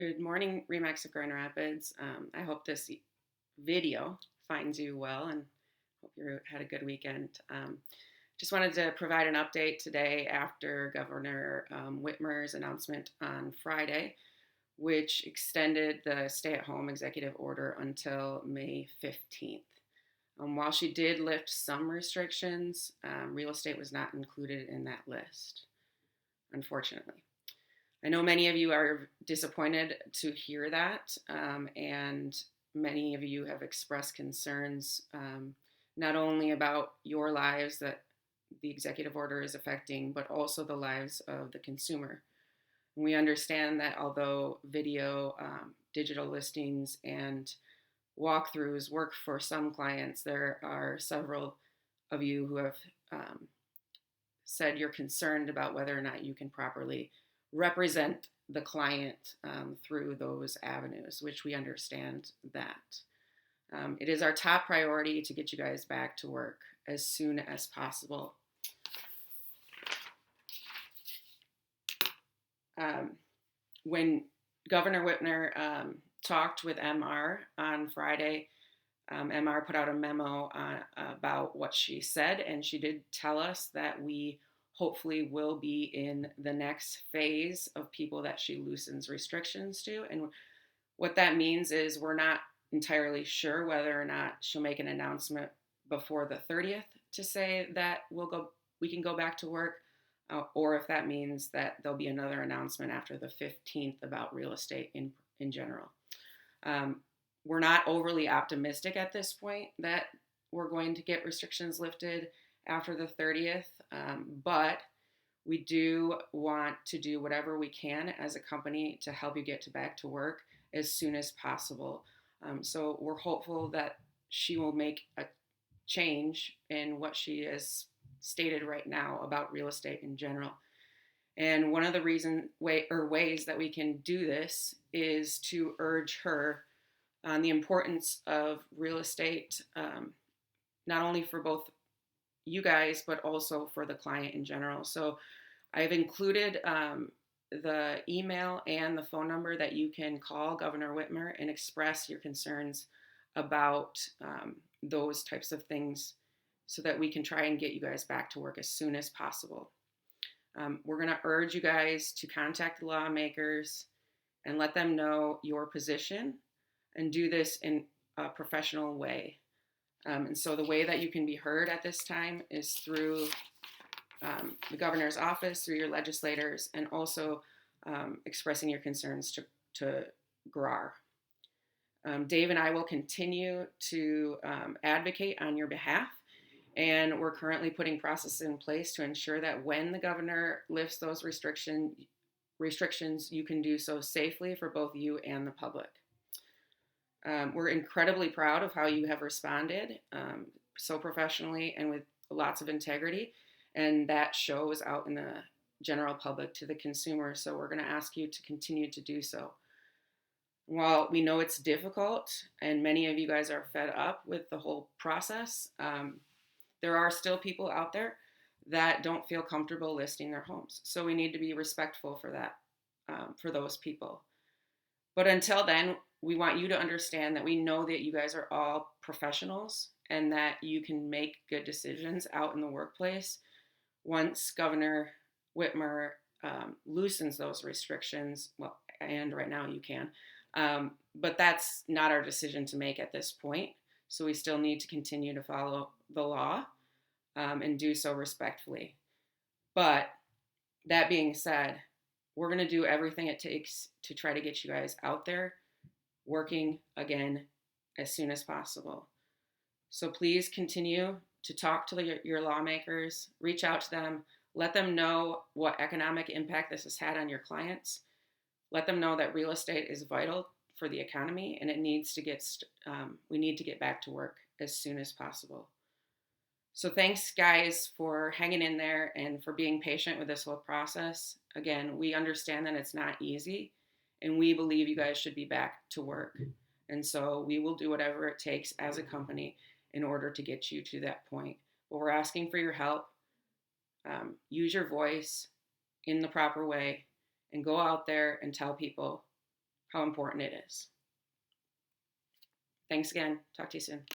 Good morning, Remax of Grand Rapids. I hope this video finds you well and hope you had a good weekend. Just wanted to provide an update today after Governor Whitmer's announcement on Friday, which extended the stay at home executive order until May 15th. While she did lift some restrictions, real estate was not included in that list, unfortunately. I know many of you are disappointed to hear that, and many of you have expressed concerns not only about your lives that the executive order is affecting, but also the lives of the consumer. We understand that although video, digital listings, and walkthroughs work for some clients, there are several of you who have said you're concerned about whether or not you can properly represent the client through those avenues, which we understand that. It is our top priority to get you guys back to work as soon as possible. When Governor Whitmer talked with MR on Friday, MR put out a memo about what she said, and she did tell us that we hopefully will be in the next phase of people that she loosens restrictions to. And what that means is we're not entirely sure whether or not she'll make an announcement before the 30th to say that we can go back to work, or if that means that there'll be another announcement after the 15th about real estate in general. We're not overly optimistic at this point that we're going to get restrictions lifted after the 30th, but we do want to do whatever we can as a company to help you get back to work as soon as possible. So we're hopeful that she will make a change in what she has stated right now about real estate in general. And one of the ways that we can do this is to urge her on the importance of real estate, not only for both you guys, but also for the client in general. So I've included the email and the phone number that you can call Governor Whitmer and express your concerns about those types of things so that we can try and get you guys back to work as soon as possible. We're going to urge you guys to contact the lawmakers and let them know your position and do this in a professional way. And so the way that you can be heard at this time is through the governor's office, through your legislators, and also expressing your concerns to GRAR. Dave and I will continue to advocate on your behalf, and we're currently putting processes in place to ensure that when the governor lifts those restrictions, you can do so safely for both you and the public. We're incredibly proud of how you have responded so professionally and with lots of integrity, and that shows out in the general public to the consumer. So we're going to ask you to continue to do so. While we know it's difficult and many of you guys are fed up with the whole process, there are still people out there that don't feel comfortable listing their homes. So we need to be respectful for that, for those people. But until then, we want you to understand that we know that you guys are all professionals and that you can make good decisions out in the workplace once Governor Whitmer loosens those restrictions. Well, and right now you can. But that's not our decision to make at this point. So we still need to continue to follow the law and do so respectfully. But that being said, we're going to do everything it takes to try to get you guys out there working again as soon as possible. So please continue to talk to your lawmakers, reach out to them, let them know what economic impact this has had on your clients. Let them know that real estate is vital for the economy and we need to get back to work as soon as possible. So thanks, guys, for hanging in there and for being patient with this whole process. Again, we understand that it's not easy, and we believe you guys should be back to work. And so we will do whatever it takes as a company in order to get you to that point. But we're asking for your help. Use your voice in the proper way and go out there and tell people how important it is. Thanks again. Talk to you soon.